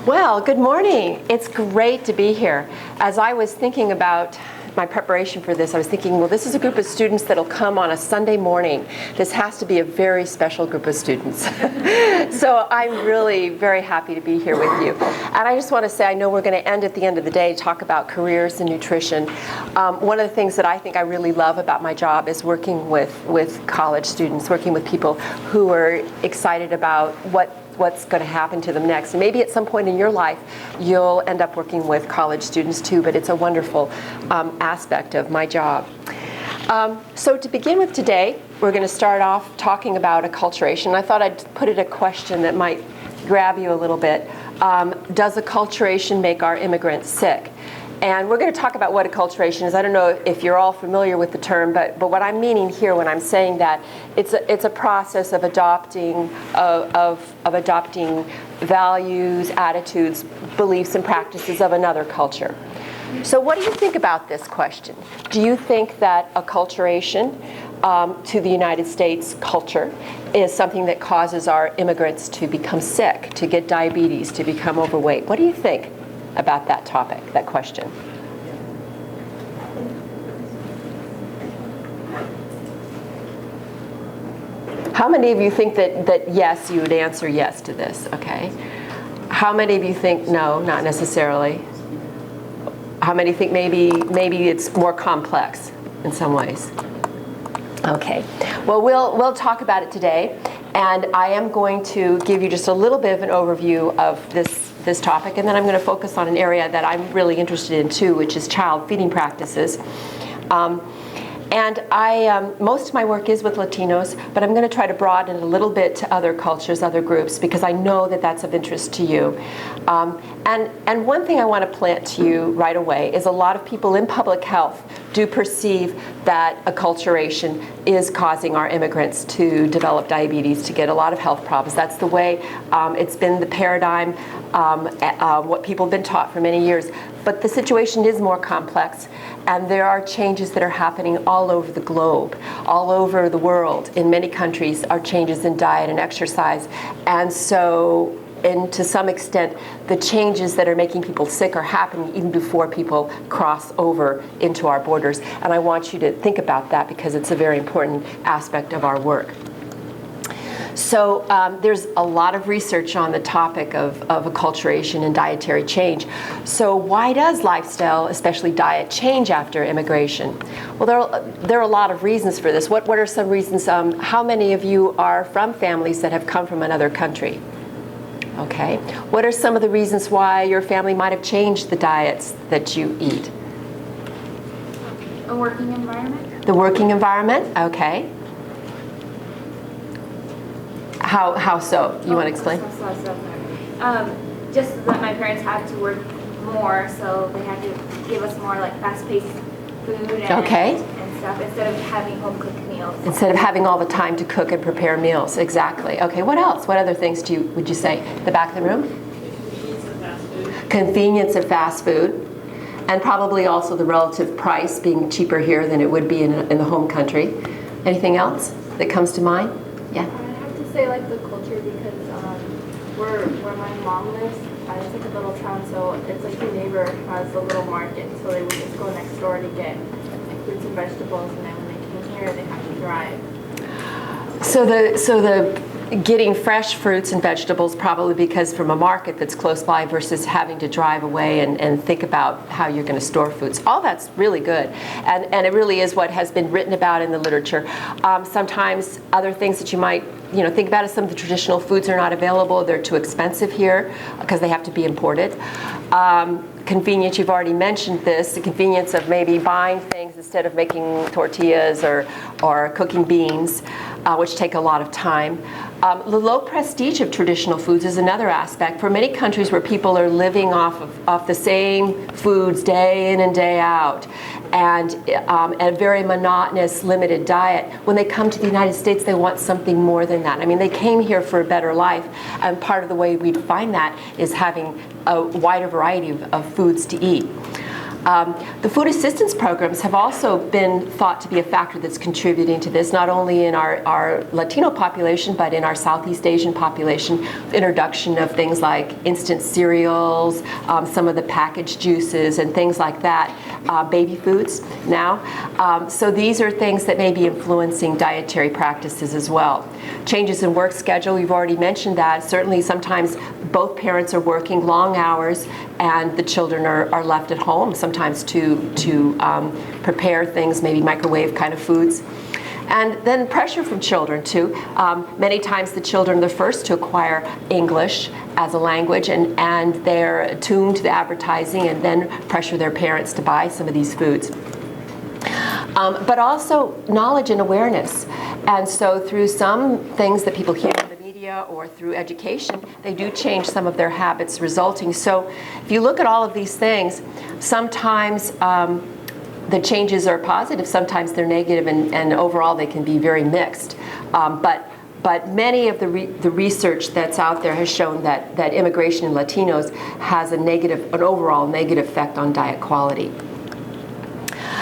Well, good morning. It's great to be here. As I was thinking about my preparation for this, I was thinking, well, this is a group of students that'll come on a Sunday morning. This has to be a very special group of students. So I'm really very happy to be here with you. And I just want to say, I know we're going to end at the end of the day, talk about careers and nutrition. One of the things that I think I really love about my job is working with college students, working with people who are excited about what's going to happen to them next. And maybe at some point in your life, you'll end up working with college students too, but it's a wonderful aspect of my job. So to begin with today, we're going to start off talking about acculturation. I thought I'd put it a question that might grab you a little bit. Does acculturation make our immigrants sick? And we're going to talk about what acculturation is. I don't know if you're all familiar with the term, but what I'm meaning here when I'm saying that, it's a process of adopting adopting values, attitudes, beliefs, and practices of another culture. So what do you think about this question? Do you think that acculturation to the United States culture is something that causes our immigrants to become sick, to get diabetes, to become overweight? What do you think about that topic, that question? How many of you think that yes, you would answer yes to this? Okay. How many of you think no, not necessarily? How many think maybe it's more complex in some ways? Okay. Well, we'll talk about it today, and I am going to give you just a little bit of an overview of this topic, and then I'm going to focus on an area that I'm really interested in too, which is child feeding practices. And most of my work is with Latinos, but I'm going to try to broaden it a little bit to other cultures, other groups, because I know that that's of interest to you. And one thing I want to plant to you right away is a lot of people in public health do perceive that acculturation is causing our immigrants to develop diabetes, to get a lot of health problems. That's the way it's been the paradigm, what people have been taught for many years. But the situation is more complex, and there are changes that are happening all over the globe, all over the world. In many countries are changes in diet and exercise. And so, and to some extent, the changes that are making people sick are happening even before people cross over into our borders. And I want you to think about that because it's a very important aspect of our work. So there's a lot of research on the topic of acculturation and dietary change. So why does lifestyle, especially diet, change after immigration? Well, there are a lot of reasons for this. What are some reasons? How many of you are from families that have come from another country? Okay. What are some of the reasons why your family might have changed the diets that you eat? A working environment. The working environment? Okay. How so? You want to explain? Just that my parents had to work more, so they had to give us more like fast-paced food and stuff instead of having home-cooked meals. Instead of having all the time to cook and prepare meals, exactly. Okay, what else? What other things would you say? The back of the room? Convenience of fast food. Convenience of fast food, and probably also the relative price being cheaper here than it would be in the home country. Anything else that comes to mind? Yeah. Say like the culture because where my mom lives, it's like a little town, so it's like the neighbor has a little market, so they would just go next door to get like fruits and vegetables, and then when they came here, they have to drive. So the getting fresh fruits and vegetables probably because from a market that's close by versus having to drive away and think about how you're going to store foods. All that's really good, and it really is what has been written about in the literature. Sometimes other things that you might think about is some of the traditional foods are not available. They're too expensive here because they have to be imported. Convenience, you've already mentioned this, the convenience of maybe buying things instead of making tortillas or cooking beans, which take a lot of time. The low prestige of traditional foods is another aspect. For many countries where people are living off the same foods day in and day out, and a very monotonous, limited diet, when they come to the United States, they want something more than that. I mean, they came here for a better life, and part of the way we find that is having a wider variety of foods to eat. The food assistance programs have also been thought to be a factor that's contributing to this, not only in our Latino population, but in our Southeast Asian population. Introduction of things like instant cereals, some of the packaged juices and things like that, baby foods now. So these are things that may be influencing dietary practices as well. Changes in work schedule, we've already mentioned that. Certainly sometimes both parents are working long hours and the children are left at home sometimes to prepare things, maybe microwave kind of foods. And then pressure from children too. Many times the children are the first to acquire English as a language, and they're attuned to the advertising and then pressure their parents to buy some of these foods. But also knowledge and awareness. And so through some things that people hear in the media or through education, they do change some of their habits resulting. So if you look at all of these things, sometimes the changes are positive, sometimes they're negative, and overall they can be very mixed. But many of the research that's out there has shown that immigration in Latinos has an overall negative effect on diet quality.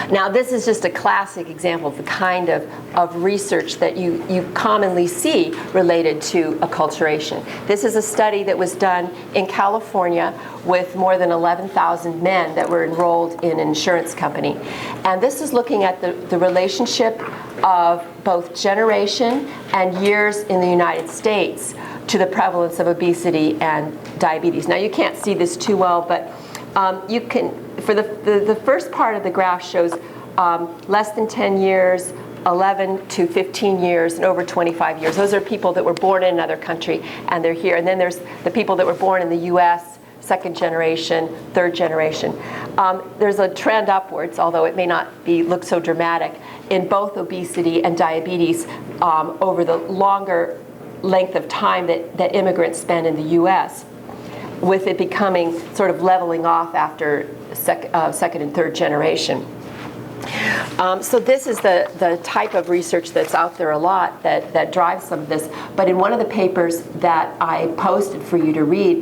Now, this is just a classic example of the kind of research that you commonly see related to acculturation. This is a study that was done in California with more than 11,000 men that were enrolled in an insurance company. And this is looking at the relationship of both generation and years in the United States to the prevalence of obesity and diabetes. Now, you can't see this too well, but you can, for the first part of the graph shows less than 10 years, 11 to 15 years, and over 25 years. Those are people that were born in another country and they're here. And then there's the people that were born in the US, second generation, third generation. There's a trend upwards, although it may not look so dramatic, in both obesity and diabetes over the longer length of time that immigrants spend in the US, with it becoming sort of leveling off after second and third generation. So this is the type of research that's out there a lot that drives some of this. But in one of the papers that I posted for you to read,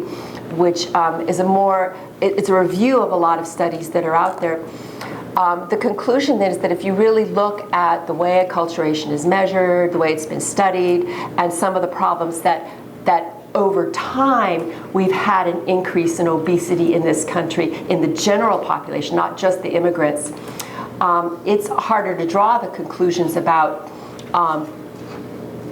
which is it's a review of a lot of studies that are out there, the conclusion is that if you really look at the way acculturation is measured, the way it's been studied, and some of the problems that over time we've had an increase in obesity in this country, in the general population, not just the immigrants, it's harder to draw the conclusions about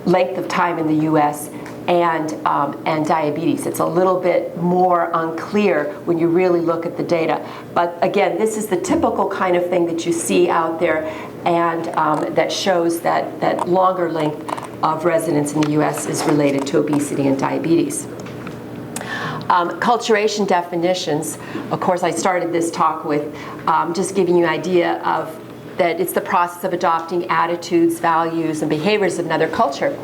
length of time in the U.S. and diabetes. It's a little bit more unclear when you really look at the data. But again, this is the typical kind of thing that you see out there, and that shows that longer length of residence in the U.S. is related to obesity and diabetes. Acculturation definitions. Of course, I started this talk with just giving you an idea of that it's the process of adopting attitudes, values, and behaviors of another culture.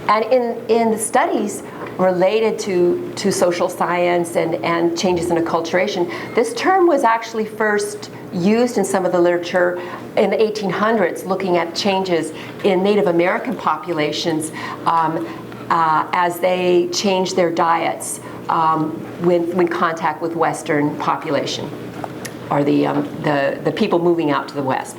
And in the studies related to social science and changes in acculturation, this term was actually first used in some of the literature in the 1800s, looking at changes in Native American populations as they changed their diets when contact with Western population, or the people moving out to the West.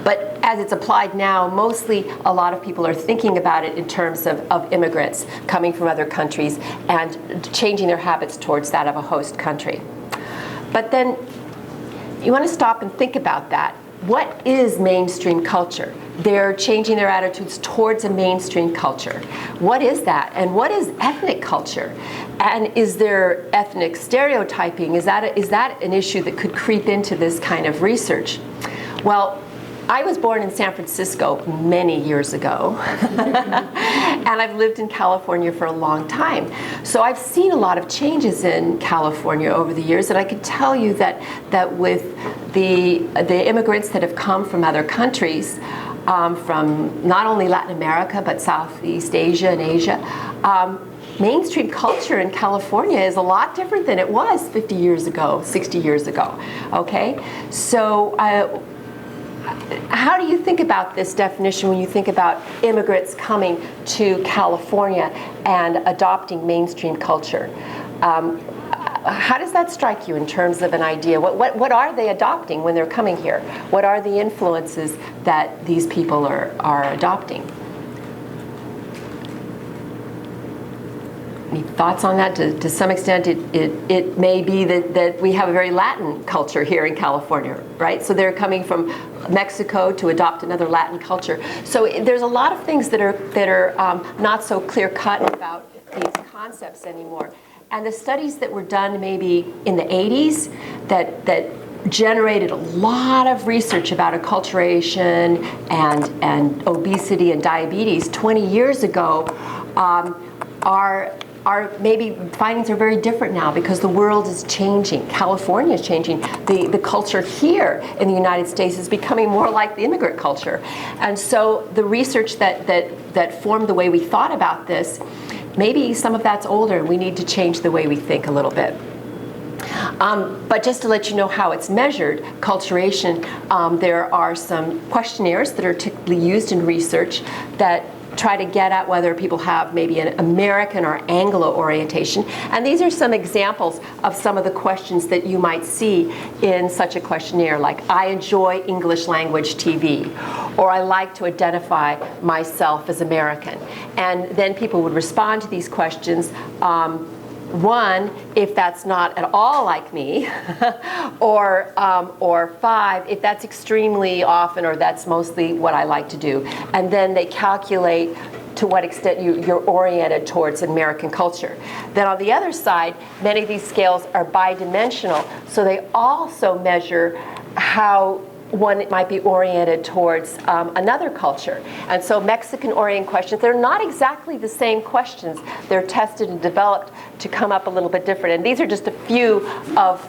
But as it's applied now, mostly a lot of people are thinking about it in terms of immigrants coming from other countries and changing their habits towards that of a host country. But then you want to stop and think about that. What is mainstream culture? They're changing their attitudes towards a mainstream culture. What is that? And what is ethnic culture? And is there ethnic stereotyping? Is that an issue that could creep into this kind of research? Well, I was born in San Francisco many years ago, and I've lived in California for a long time. So I've seen a lot of changes in California over the years, and I can tell you that with the immigrants that have come from other countries, from not only Latin America, but Southeast Asia and Asia, mainstream culture in California is a lot different than it was 50 years ago, 60 years ago, okay? So how do you think about this definition when you think about immigrants coming to California and adopting mainstream culture? how does that strike you in terms of an idea? What are they adopting when they're coming here? What are the influences that these people are adopting? Any thoughts on that? To some extent, it may be that we have a very Latin culture here in California, right? So they're coming from Mexico to adopt another Latin culture. So there's a lot of things that are not so clear-cut about these concepts anymore. And the studies that were done maybe in the 80s that generated a lot of research about acculturation and obesity and diabetes 20 years ago are maybe findings are very different now because the world is changing. California is changing. The culture here in the United States is becoming more like the immigrant culture. And so the research that formed the way we thought about this, maybe some of that's older and we need to change the way we think a little bit. But just to let you know how it's measured, acculturation, there are some questionnaires that are typically used in research that try to get at whether people have maybe an American or Anglo orientation. And these are some examples of some of the questions that you might see in such a questionnaire, like I enjoy English language TV, or I like to identify myself as American. And then people would respond to these questions. One, if that's not at all like me, or 5, if that's extremely often or that's mostly what I like to do. And then they calculate to what extent you're oriented towards American culture. Then on the other side, many of these scales are bidimensional, so they also measure how one might be oriented towards another culture. And so Mexican-oriented questions, they're not exactly the same questions. They're tested and developed to come up a little bit different. And these are just a few of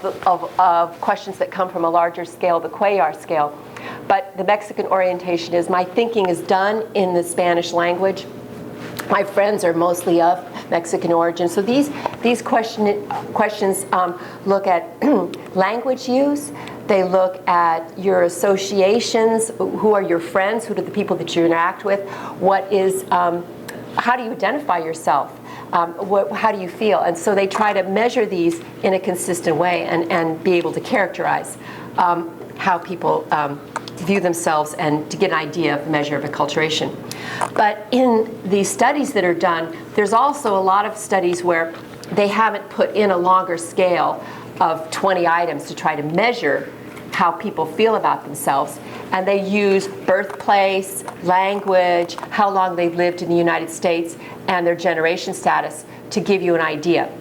questions that come from a larger scale, the Cuellar scale. But the Mexican orientation is, my thinking is done in the Spanish language. My friends are mostly of Mexican origin. So these questions look at language use. They look at your associations. Who are your friends? Who are the people that you interact with? How do you identify yourself? How do you feel? And so they try to measure these in a consistent way and be able to characterize how people view themselves and to get an idea of the measure of acculturation. But in the studies that are done, there's also a lot of studies where they haven't put in a longer scale of 20 items to try to measure how people feel about themselves. And they use birthplace, language, how long they've lived in the United States, and their generation status to give you an idea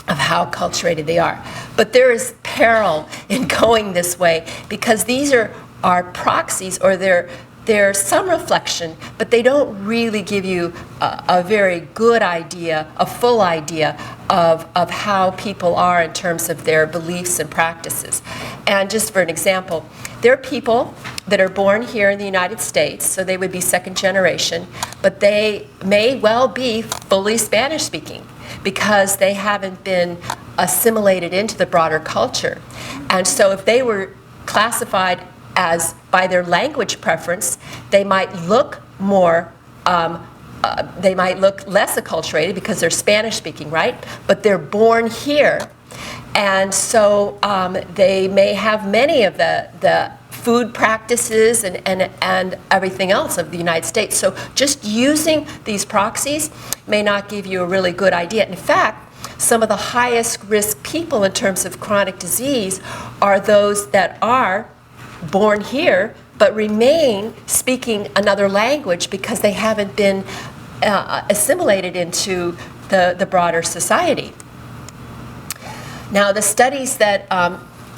of how acculturated they are. But there is peril in going this way because these are proxies, or they're some reflection, but they don't really give you a very good idea, a full idea of how people are in terms of their beliefs and practices. And just for an example, there are people that are born here in the United States, so they would be second generation, but they may well be fully Spanish speaking because they haven't been assimilated into the broader culture. And so if they were classified as by their language preference, they might look they might look less acculturated because they're Spanish speaking, right? But they're born here. And so they may have many of the food practices and everything else of the United States. So just using these proxies may not give you a really good idea. In fact, some of the highest risk people in terms of chronic disease are those that are born here but remain speaking another language because they haven't been assimilated into the broader society. Now, the studies that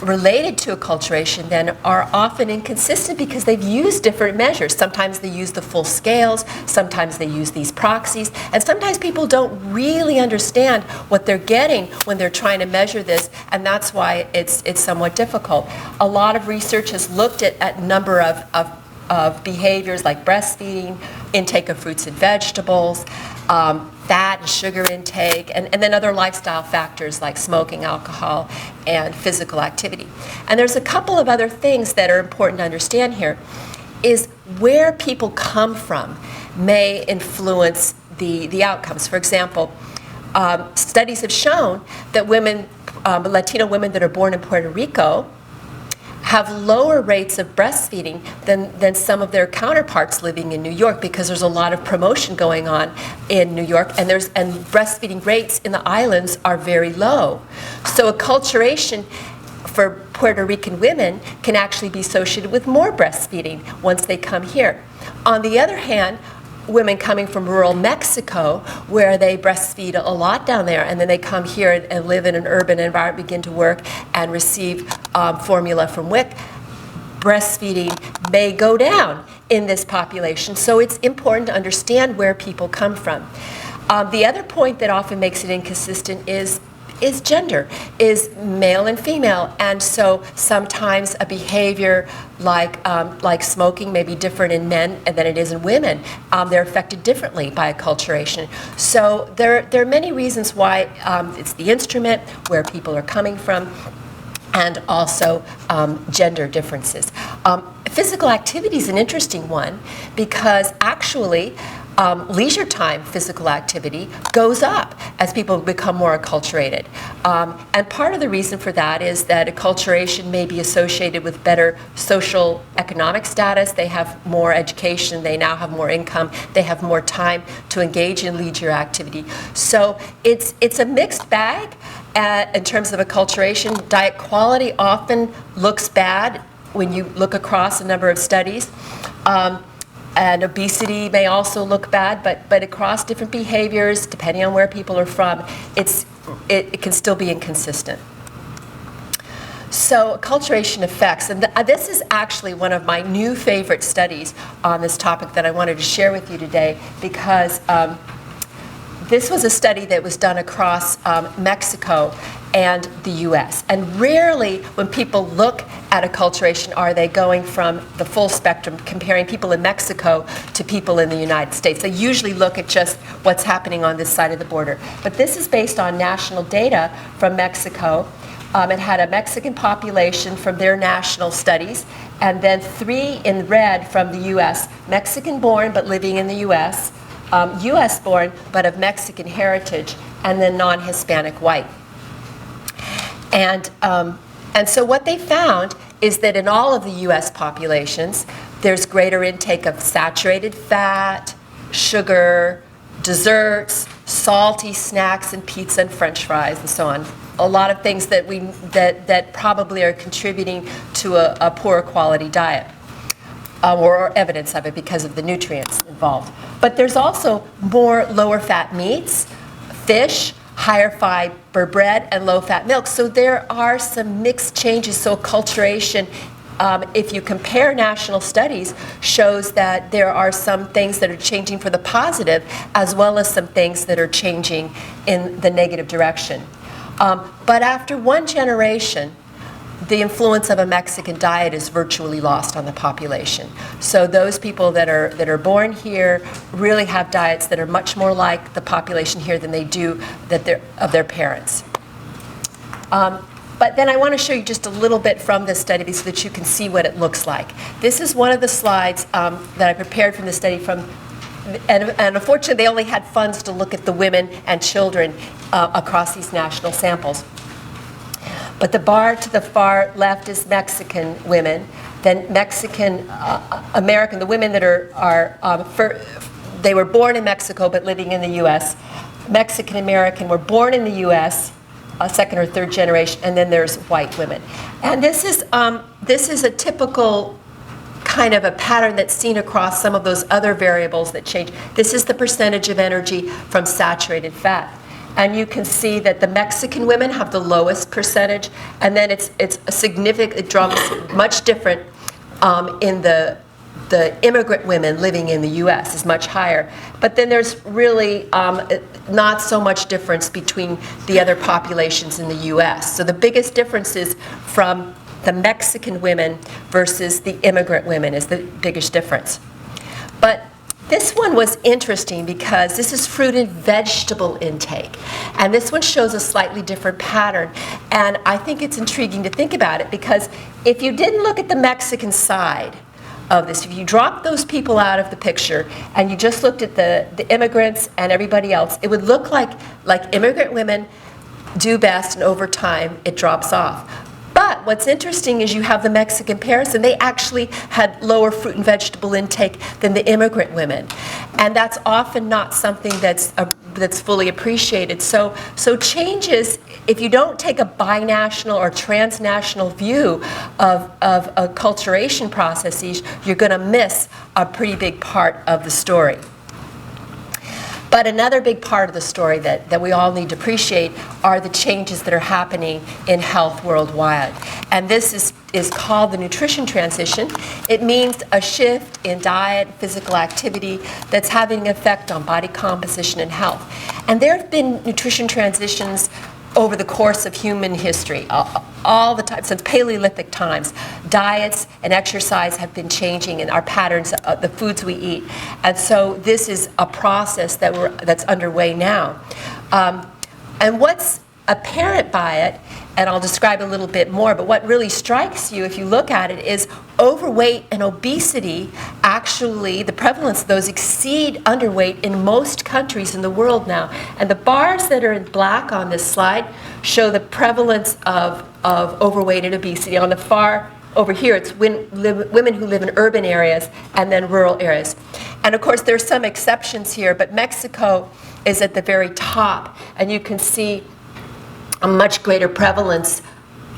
related to acculturation then are often inconsistent because they've used different measures. Sometimes they use the full scales, sometimes they use these proxies, and sometimes people don't really understand what they're getting when they're trying to measure this, and that's why it's somewhat difficult. A lot of research has looked at a number of behaviors like breastfeeding, intake of fruits and vegetables, fat and sugar intake, and then other lifestyle factors like smoking, alcohol, and physical activity. And there's a couple of other things that are important to understand here, is where people come from may influence the outcomes. For example, studies have shown that women, Latino women that are born in Puerto Rico, have lower rates of breastfeeding than some of their counterparts living in New York, because there's a lot of promotion going on in New York, and breastfeeding rates in the islands are very low. So acculturation for Puerto Rican women can actually be associated with more breastfeeding once they come here. On the other hand, women coming from rural Mexico, where they breastfeed a lot down there, and then they come here and live in an urban environment, begin to work and receive formula from WIC, breastfeeding may go down in this population. So it's important to understand where people come from. The other point that often makes it inconsistent is gender, is male and female, and so sometimes a behavior like smoking may be different in men than it is in women. They're affected differently by acculturation. So there are many reasons why it's the instrument, where people are coming from, and also gender differences. Physical activity is an interesting one, because actually leisure time physical activity goes up as people become more acculturated. And part of the reason for that is that acculturation may be associated with better social economic status. They have more education, they now have more income, they have more time to engage in leisure activity. So it's a mixed bag in terms of acculturation. Diet quality often looks bad when you look across a number of studies. And obesity may also look bad, but across different behaviors, depending on where people are from, it can still be inconsistent. So acculturation effects, and this is actually one of my new favorite studies on this topic that I wanted to share with you today, because this was a study that was done across Mexico and the US. And rarely, when people look at acculturation, are they going from the full spectrum, comparing people in Mexico to people in the United States. They usually look at just what's happening on this side of the border. But this is based on national data from Mexico. It had a Mexican population from their national studies, and then 3 in red from the US, Mexican born but living in the US, US born but of Mexican heritage, and then non-Hispanic white. And so what they found is that in all of the US populations, there's greater intake of saturated fat, sugar, desserts, salty snacks, and pizza and French fries, and so on. A lot of things that probably are contributing to a poorer quality diet, or evidence of it because of the nutrients involved. But there's also more lower fat meats, fish, higher fiber bread, and low fat milk. So there are some mixed changes. So acculturation, if you compare national studies, shows that there are some things that are changing for the positive, as well as some things that are changing in the negative direction. But after one generation, the influence of a Mexican diet is virtually lost on the population. So those people that are born here really have diets that are much more like the population here than they do of their parents. But then I want to show you just a little bit from this study so that you can see what it looks like. This is one of the slides that I prepared from the study and unfortunately they only had funds to look at the women and children across these national samples. But the bar to the far left is Mexican women, then Mexican American, the women that they were born in Mexico but living in the US. Mexican American were born in the US, second or third generation, and then there's white women. And this is a typical kind of a pattern that's seen across some of those other variables that change. This is the percentage of energy from saturated fat. And you can see that the Mexican women have the lowest percentage, and then it's a significant, it drops much different in the immigrant women living in the US is much higher. But then there's really not so much difference between the other populations in the US. So the biggest difference is from the Mexican women versus the immigrant women is the biggest difference. But this one was interesting because this is fruit and vegetable intake. And this one shows a slightly different pattern. And I think it's intriguing to think about it because if you didn't look at the Mexican side of this. If you drop those people out of the picture and you just looked at the immigrants and everybody else, it would look like immigrant women do best, and over time it drops off. But what's interesting is you have the Mexican parents, and they actually had lower fruit and vegetable intake than the immigrant women. And that's often not something that's fully appreciated. So changes, if you don't take a binational or transnational view of acculturation processes, you're going to miss a pretty big part of the story. But another big part of the story that we all need to appreciate are the changes that are happening in health worldwide. And this is called the nutrition transition. It means a shift in diet, physical activity that's having an effect on body composition and health. And there have been nutrition transitions over the course of human history, all the time, since Paleolithic times. Diets and exercise have been changing in our patterns, the foods we eat. And so this is a process that's underway now. And what's apparent by it, and I'll describe a little bit more, but what really strikes you if you look at it is overweight and obesity, actually, the prevalence of those exceed underweight in most countries in the world now. And the bars that are in black on this slide show the prevalence of overweight and obesity. On the far over here, it's women who live in urban areas and then rural areas. And of course, there's some exceptions here, but Mexico is at the very top, and you can see a much greater prevalence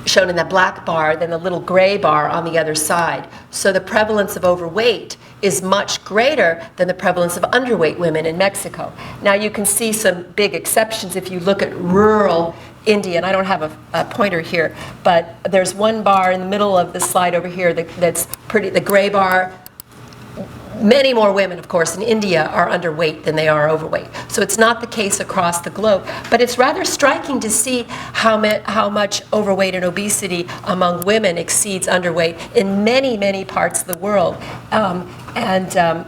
shown in that black bar than the little gray bar on the other side. So the prevalence of overweight is much greater than the prevalence of underweight women in Mexico. Now you can see some big exceptions if you look at rural India, and I don't have a pointer here, but there's one bar in the middle of the slide over here that's pretty, the gray bar. Many more women, of course, in India are underweight than they are overweight. So it's not the case across the globe. But it's rather striking to see how much overweight and obesity among women exceeds underweight in many, many parts of the world.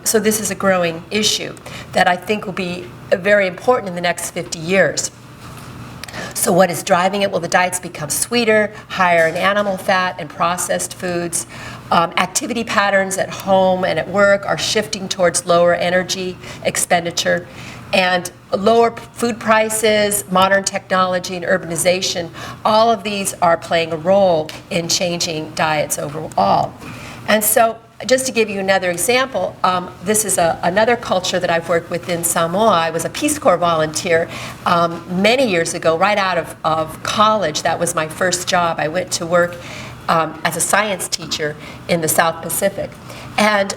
So this is a growing issue that I think will be very important in the next 50 years. So what is driving it? Well, the diets become sweeter, higher in animal fat and processed foods. Activity patterns at home and at work are shifting towards lower energy expenditure. And lower food prices, modern technology, and urbanization, all of these are playing a role in changing diets overall. And so just to give you another example, this is another culture that I've worked with in Samoa. I was a Peace Corps volunteer many years ago, right out of college. That was my first job. I went to work as a science teacher in the South Pacific. And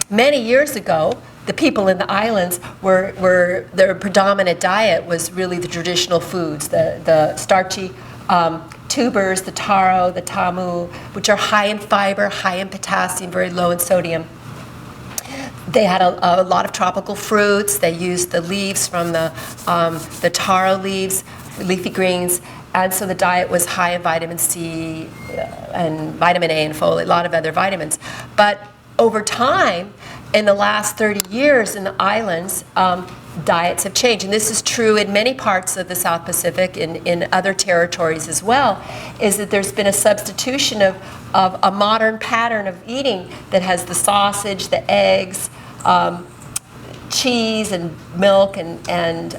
many years ago, the people in the islands their predominant diet was really the traditional foods, the starchy tubers, the taro, the tamu, which are high in fiber, high in potassium, very low in sodium. They had a lot of tropical fruits. They used the leaves from the taro leaves, leafy greens, and so the diet was high in vitamin C and vitamin A and folate, a lot of other vitamins. But over time, in the last 30 years in the islands, diets have changed, and this is true in many parts of the South Pacific, in other territories as well, is that there's been a substitution of a modern pattern of eating that has the sausage, the eggs, cheese and milk and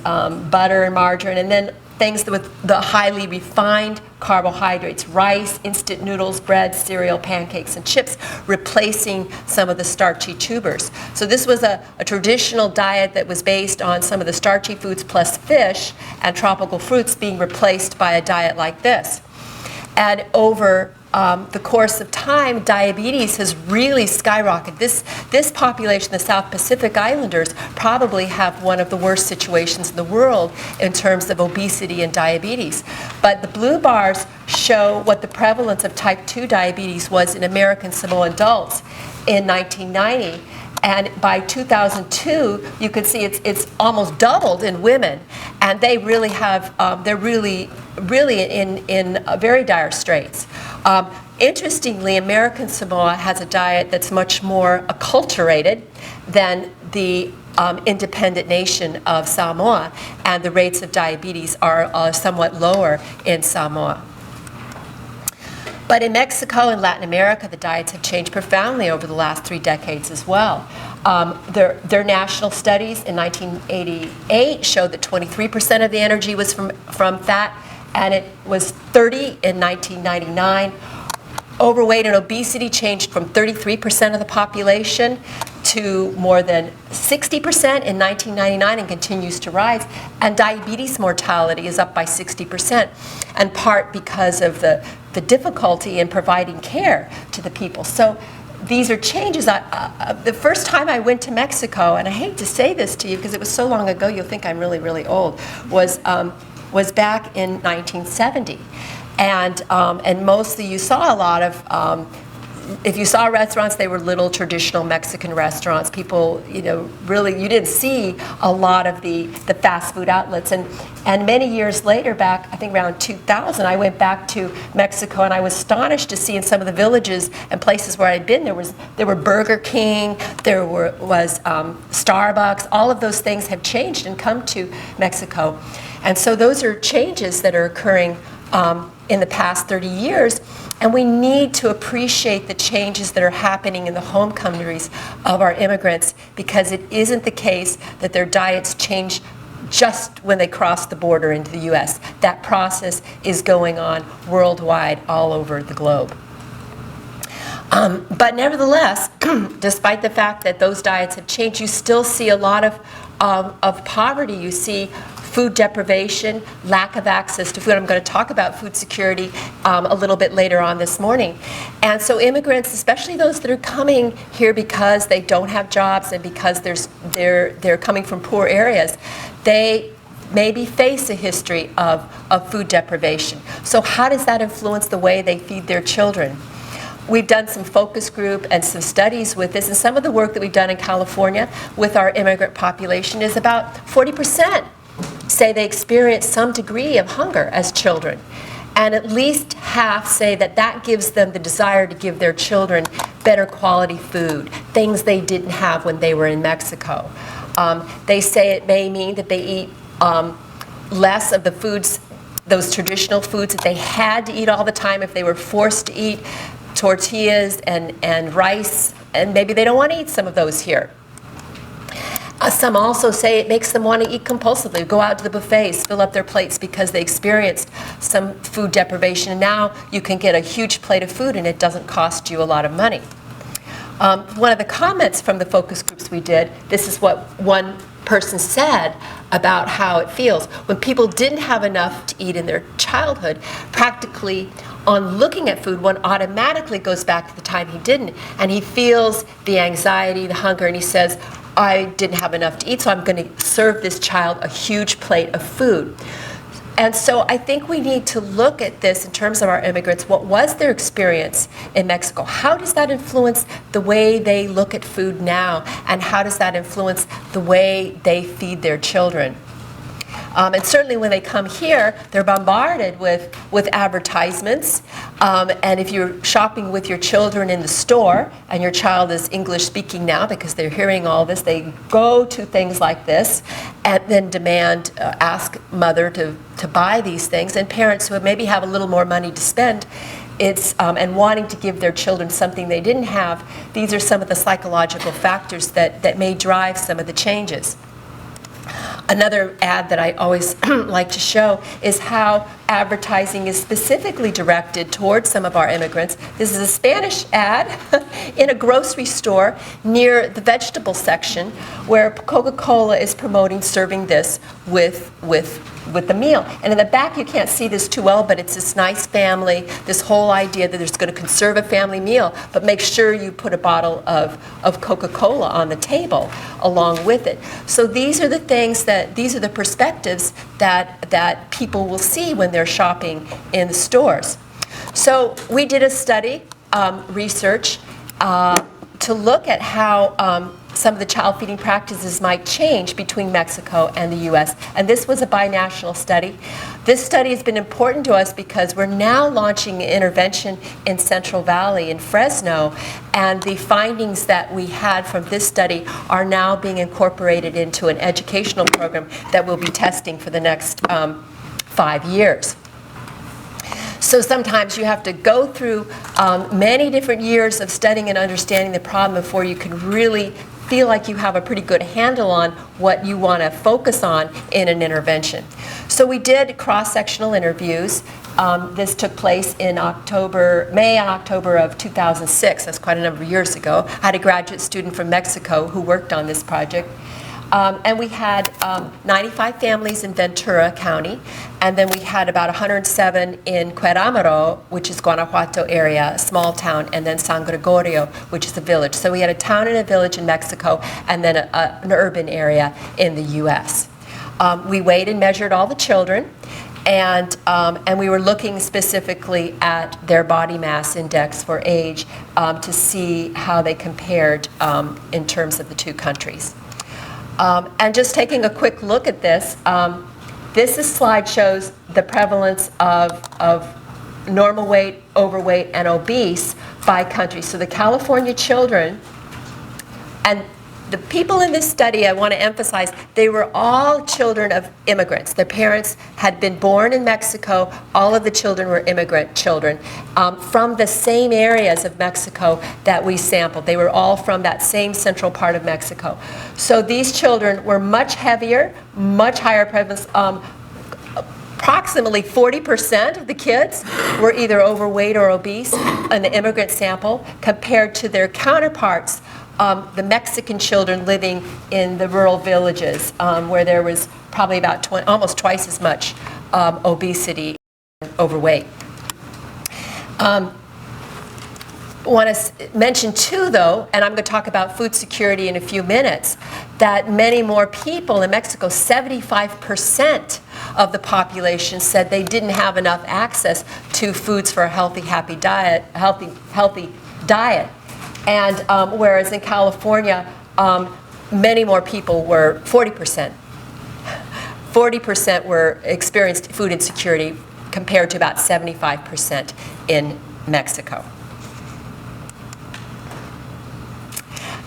butter and margarine, and then things with the highly refined carbohydrates, rice, instant noodles, bread, cereal, pancakes, and chips, replacing some of the starchy tubers. So this was a traditional diet that was based on some of the starchy foods plus fish and tropical fruits being replaced by a diet like this. And over the course of time, diabetes has really skyrocketed. This population, the South Pacific Islanders, probably have one of the worst situations in the world in terms of obesity and diabetes. But the blue bars show what the prevalence of type 2 diabetes was in American Samoan adults in 1990. And by 2002, you can see it's almost doubled in women, and they really have they're really in very dire straits. Interestingly, American Samoa has a diet that's much more acculturated than the independent nation of Samoa, and the rates of diabetes are somewhat lower in Samoa. But in Mexico and Latin America, the diets have changed profoundly over the last 3 decades as well. Their national studies in 1988 showed that 23% of the energy was from fat, and it was 30 in 1999. Overweight and obesity changed from 33% of the population to more than 60% in 1999 and continues to rise. And diabetes mortality is up by 60%, in part because of the difficulty in providing care to the people. So these are changes. The first time I went to Mexico, and I hate to say this to you because it was so long ago, you'll think I'm really, really old, was back in 1970. And mostly you saw a lot of, if you saw restaurants, they were little traditional Mexican restaurants. People, really, you didn't see a lot of the fast food outlets. And many years later, back, I think around 2000, I went back to Mexico, and I was astonished to see in some of the villages and places where I'd been, there were Burger King, there was Starbucks. All of those things have changed and come to Mexico. And so those are changes that are occurring in the past 30 years, and we need to appreciate the changes that are happening in the home countries of our immigrants, because it isn't the case that their diets change just when they cross the border into the U.S. That process is going on worldwide, all over the globe. But nevertheless, despite the fact that those diets have changed, you still see a lot of poverty. You see food deprivation, lack of access to food. I'm going to talk about food security a little bit later on this morning. And so immigrants, especially those that are coming here because they don't have jobs and because they're coming from poor areas, they maybe face a history of food deprivation. So how does that influence the way they feed their children? We've done some focus group and some studies with this, and some of the work that we've done in California with our immigrant population is about 40% say they experience some degree of hunger as children. And at least half say that gives them the desire to give their children better quality food, things they didn't have when they were in Mexico. They say it may mean that they eat less of the foods, those traditional foods that they had to eat all the time if they were forced to eat tortillas and rice, and maybe they don't want to eat some of those here. Some also say it makes them want to eat compulsively, go out to the buffets, fill up their plates because they experienced some food deprivation. And now you can get a huge plate of food and it doesn't cost you a lot of money. One of the comments from the focus groups we did, this is what one person said about how it feels. When people didn't have enough to eat in their childhood, practically on looking at food, one automatically goes back to the time he didn't, and he feels the anxiety, the hunger, and he says, I didn't have enough to eat, so I'm going to serve this child a huge plate of food. And so I think we need to look at this in terms of our immigrants. What was their experience in Mexico? How does that influence the way they look at food now? And how does that influence the way they feed their children? And certainly when they come here, they're bombarded with advertisements. And if you're shopping with your children in the store, and your child is English speaking now because they're hearing all this, they go to things like this and then demand, ask mother to buy these things. And parents who maybe have a little more money to spend, and wanting to give their children something they didn't have, these are some of the psychological factors that may drive some of the changes. Another ad that I always like to show is how advertising is specifically directed towards some of our immigrants. This is a Spanish ad in a grocery store near the vegetable section where CocaCola is promoting serving this with the meal. And in the back you can't see this too well, but it's this nice family, this whole idea that it's going to conserve a family meal, but make sure you put a bottle of Coca-Cola on the table along with it. So these are the things these are the perspectives that people will see when they're shopping in the stores. So we did a study, research, to look at how some of the child feeding practices might change between Mexico and the U.S. And this was a binational study. This study has been important to us because we're now launching an intervention in Central Valley in Fresno, and the findings that we had from this study are now being incorporated into an educational program that we'll be testing for the next 5 years. So sometimes you have to go through many different years of studying and understanding the problem before you can really feel like you have a pretty good handle on what you want to focus on in an intervention. So we did cross-sectional interviews. This took place in May and October of 2006. That's quite a number of years ago. I had a graduate student from Mexico who worked on this project. And we had 95 families in Ventura County, and then we had about 107 in Querétaro, which is Guanajuato area, a small town, and then San Gregorio, which is a village. So we had a town and a village in Mexico, and then an urban area in the U.S. We weighed and measured all the children, and we were looking specifically at their body mass index for age to see how they compared in terms of the two countries. And just taking a quick look at this, this slide shows the prevalence of normal weight, overweight, and obese by country. So the California children, and the people in this study, I want to emphasize, they were all children of immigrants. Their parents had been born in Mexico. All of the children were immigrant children from the same areas of Mexico that we sampled. They were all from that same central part of Mexico. So these children were much heavier, much higher prevalence. Approximately 40% of the kids were either overweight or obese in the immigrant sample compared to their counterparts, the Mexican children living in the rural villages, where there was probably about almost twice as much obesity and overweight. I want to mention too, though, and I'm going to talk about food security in a few minutes, that many more people in Mexico, 75% of the population said they didn't have enough access to foods for a healthy, happy diet, healthy diet. And whereas in California, many more people were 40%. 40% were experienced food insecurity compared to about 75% in Mexico.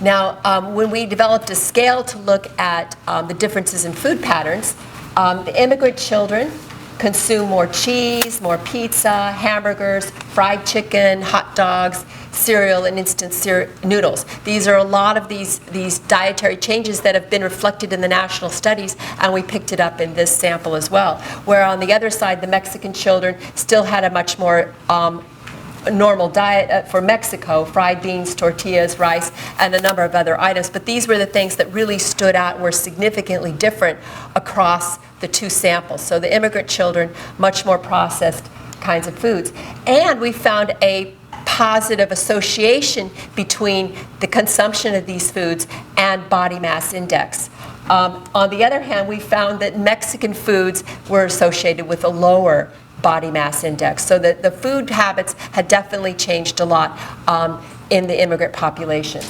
Now, when we developed a scale to look at the differences in food patterns, the immigrant children consume more cheese, more pizza, hamburgers, fried chicken, hot dogs, cereal, and instant noodles. These are a lot of these dietary changes that have been reflected in the national studies, and we picked it up in this sample as well. Where on the other side, the Mexican children still had a much more normal diet for Mexico, fried beans, tortillas, rice, and a number of other items. But these were the things that really stood out and were significantly different across the two samples. So the immigrant children, much more processed kinds of foods. And we found a positive association between the consumption of these foods and body mass index. On the other hand, we found that Mexican foods were associated with a lower body mass index. So that the food habits had definitely changed a lot in the immigrant population.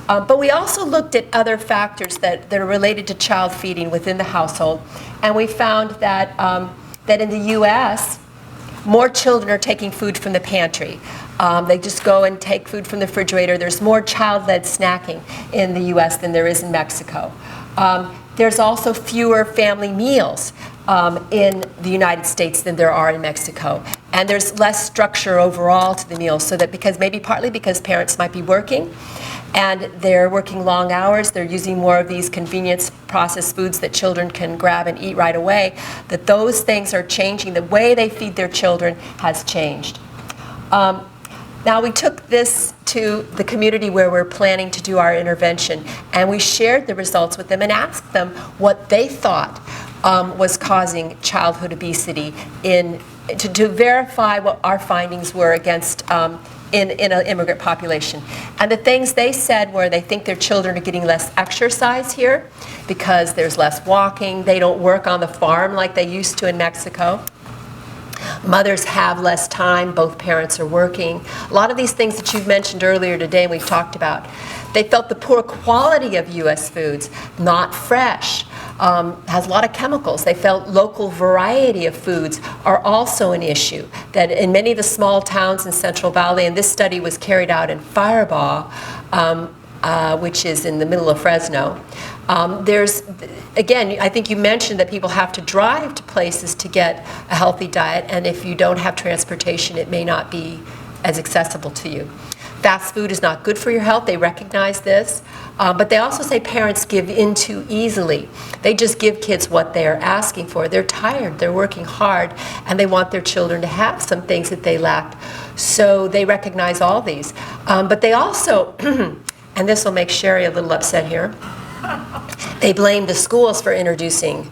But we also looked at other factors that are related to child feeding within the household. And we found that, that in the U.S., more children are taking food from the pantry. They just go and take food from the refrigerator. There's more child-led snacking in the U.S. than there is in Mexico. There's also fewer family meals in the United States than there are in Mexico. And there's less structure overall to the meals, so that partly because parents might be working and they're working long hours, they're using more of these convenience processed foods that children can grab and eat right away, that those things are changing. The way they feed their children has changed. Now we took this to the community where we're planning to do our intervention, and we shared the results with them and asked them what they thought was causing childhood obesity to verify what our findings were against in an immigrant population. And the things they said were they think their children are getting less exercise here because there's less walking. They don't work on the farm like they used to in Mexico. Mothers have less time, both parents are working. A lot of these things that you've mentioned earlier today and we've talked about. They felt the poor quality of U.S. foods, not fresh, has a lot of chemicals. They felt local variety of foods are also an issue. That in many of the small towns in Central Valley, and this study was carried out in Firebaugh, which is in the middle of Fresno. There's, again, I think you mentioned that people have to drive to places to get a healthy diet, and if you don't have transportation, it may not be as accessible to you. Fast food is not good for your health. They recognize this. But they also say parents give in too easily. They just give kids what they are asking for. They're tired, they're working hard, and they want their children to have some things that they lack. So they recognize all these. But they also, and this will make Sherry a little upset here, they blame the schools for introducing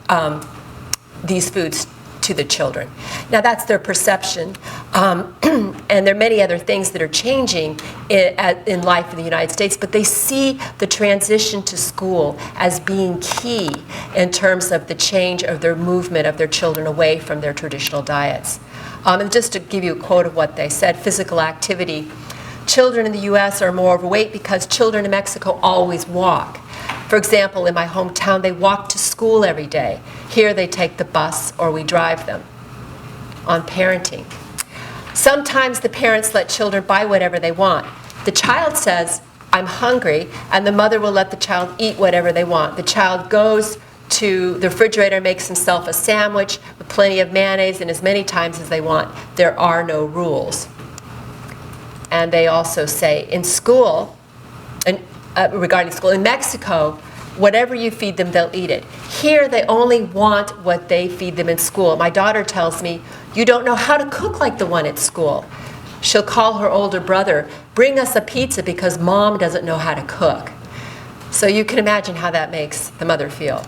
these foods to the children. Now that's their perception, and there are many other things that are changing in life in the United States, but they see the transition to school as being key in terms of the change of their movement of their children away from their traditional diets. And just to give you a quote of what they said, physical activity. Children in the U.S. are more overweight because children in Mexico always walk. For example, in my hometown, they walk to school every day. Here they take the bus or we drive them. On parenting. Sometimes the parents let children buy whatever they want. The child says, I'm hungry, and the mother will let the child eat whatever they want. The child goes to the refrigerator, makes himself a sandwich with plenty of mayonnaise and as many times as they want. There are no rules. And they also say in school, regarding school, in Mexico, whatever you feed them, they'll eat it. Here, they only want what they feed them in school. My daughter tells me, you don't know how to cook like the one at school. She'll call her older brother, bring us a pizza because mom doesn't know how to cook. So you can imagine how that makes the mother feel.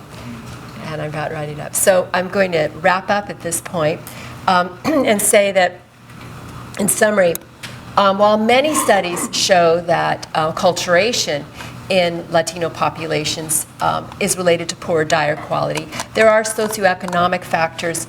And I'm about writing up. So I'm going to wrap up at this point and say that, in summary, while many studies show that acculturation in Latino populations is related to poor diet quality, there are socioeconomic factors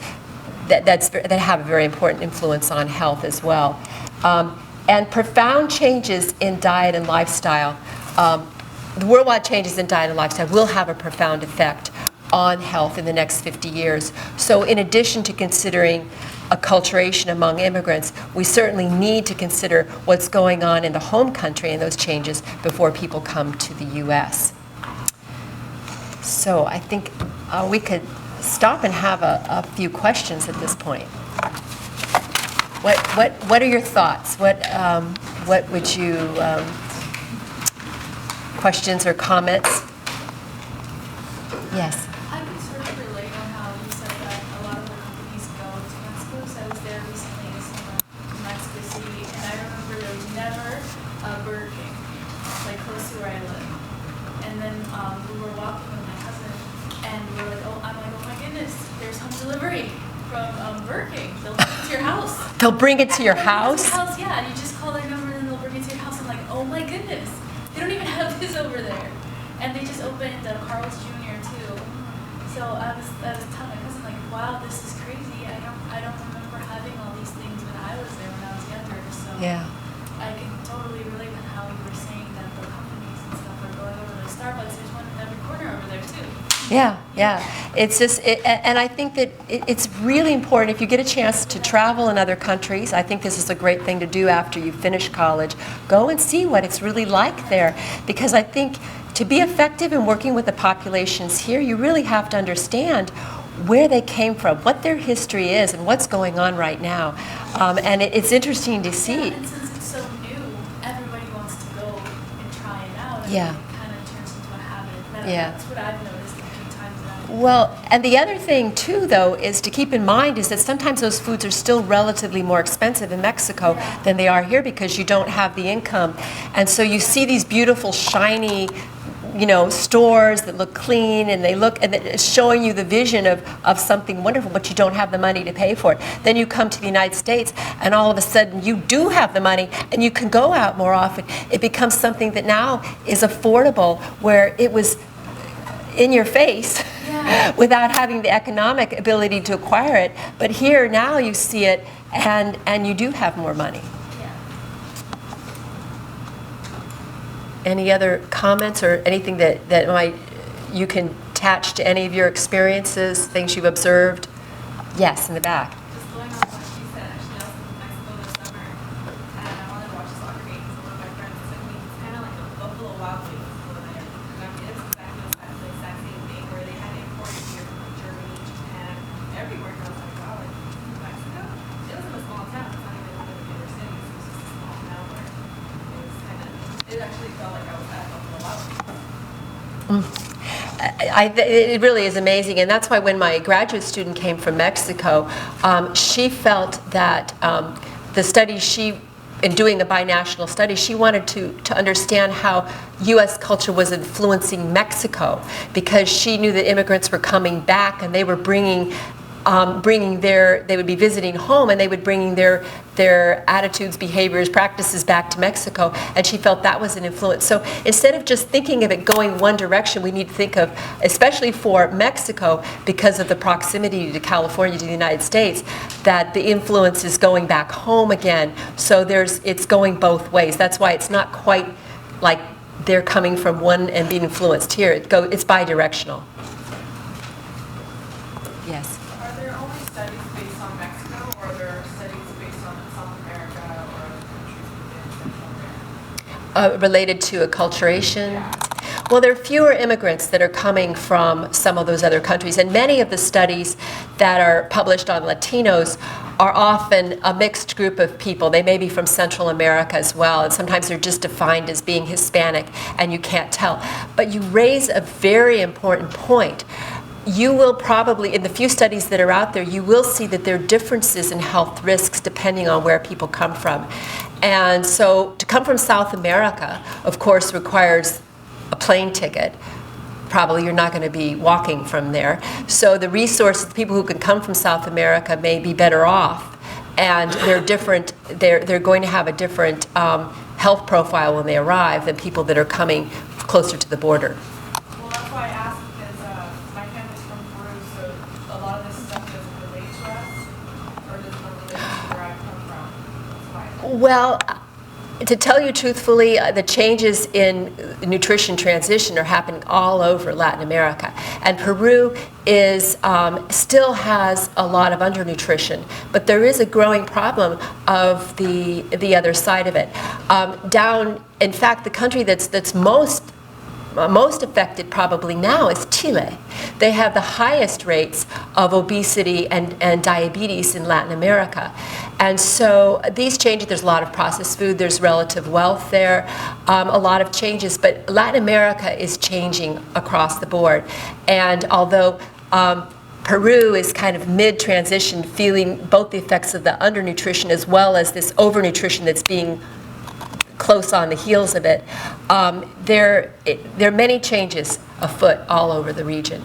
that have a very important influence on health as well. And profound changes in diet and lifestyle, the worldwide changes in diet and lifestyle will have a profound effect on health in the next 50 years. So in addition to considering acculturation among immigrants, we certainly need to consider what's going on in the home country and those changes before people come to the U.S. So I think we could stop and have a few questions at this point. What are your thoughts? What would you, questions or comments? Yes. I could sort of relate on how you said that a lot of the companies go to Mexico. So I was there recently in Mexico City, and I remember there was never a Burger King, like close to where I live. And then we were walking with my cousin, and we were like, I'm like, oh my goodness, there's home delivery from Burger King. They'll bring it to your house. They'll bring it to your house? Yeah, and you just call their number and then they'll bring it to your house. I'm like, oh my goodness, they don't even have this over there. And they just opened Carl's Jr. too. So I was telling my cousin, like, wow, this is crazy. I don't remember having all these things when I was there when I was younger. So Yeah. I can totally relate with how you were saying that the companies and stuff are going over to Starbucks. There's one in every corner over there too. Yeah, yeah. It's just, and I think that it's really important if you get a chance to travel in other countries. I think this is a great thing to do after you finish college. Go and see what it's really like there, because I think to be effective in working with the populations here, you really have to understand where they came from, what their history is, and what's going on right now. And it's interesting to see. Yeah, and since it's so new, everybody wants to go and try it out. And Yeah. it kind of turns into a habit. Yeah. That's what I've noticed a few times now. Well, and the other thing too, though, is to keep in mind is that sometimes those foods are still relatively more expensive in Mexico than they are here because you don't have the income. And so you see these beautiful, shiny, stores that look clean, and they look, and it's showing you the vision of something wonderful, but you don't have the money to pay for it. Then you come to the United States, and all of a sudden you do have the money, and you can go out more often. It becomes something that now is affordable, where it was in your face without having the economic ability to acquire it. But here now you see it, and you do have more money. Any other comments or anything that you can attach to any of your experiences, things you've observed? Yes, in the back. Just going on what she said, actually, I was in Mexico this summer, and I wanted to watch a soccer game, so one of my friends took me. It's kind of like a Buffalo Wild Wings. It really is amazing, and that's why when my graduate student came from Mexico, she felt that the studies in doing a binational study, she wanted to understand how U.S. culture was influencing Mexico, because she knew that immigrants were coming back and they were bringing they would be visiting home and they would bringing their attitudes, behaviors, practices back to Mexico, and she felt that was an influence. So instead of just thinking of it going one direction, we need to think of, especially for Mexico, because of the proximity to California, to the United States, that the influence is going back home again. So it's going both ways. That's why it's not quite like they're coming from one and being influenced here. It's bi-directional. Yes. Are there only studies based on Mexico, or are there studies based on South America or other countries within Central America? Related to acculturation? Well, there are fewer immigrants that are coming from some of those other countries, and many of the studies that are published on Latinos are often a mixed group of people. They may be from Central America as well, and sometimes they're just defined as being Hispanic, and you can't tell. But you raise a very important point. You will probably, in the few studies that are out there, you will see that there are differences in health risks depending on where people come from. And so to come from South America, of course, requires a plane ticket. Probably you're not going to be walking from there. So the resources, the people who can come from South America may be better off. And they're different, they're going to have a different health profile when they arrive than people that are coming closer to the border. Well, that's why I asked, because my family's from Peru, so a lot of this stuff doesn't relate to us, or doesn't relate to where I come from. That's why. Well, to tell you truthfully, the changes in nutrition transition are happening all over Latin America. And Peru still has a lot of undernutrition, but there is a growing problem of the other side of it. In fact, the country that's most affected probably now is Chile. They have the highest rates of obesity and diabetes in Latin America. And so these changes, there's a lot of processed food, there's relative wealth there, a lot of changes, but Latin America is changing across the board. And although Peru is kind of mid-transition, feeling both the effects of the undernutrition as well as this overnutrition that's being close on the heels of it, there are many changes afoot all over the region.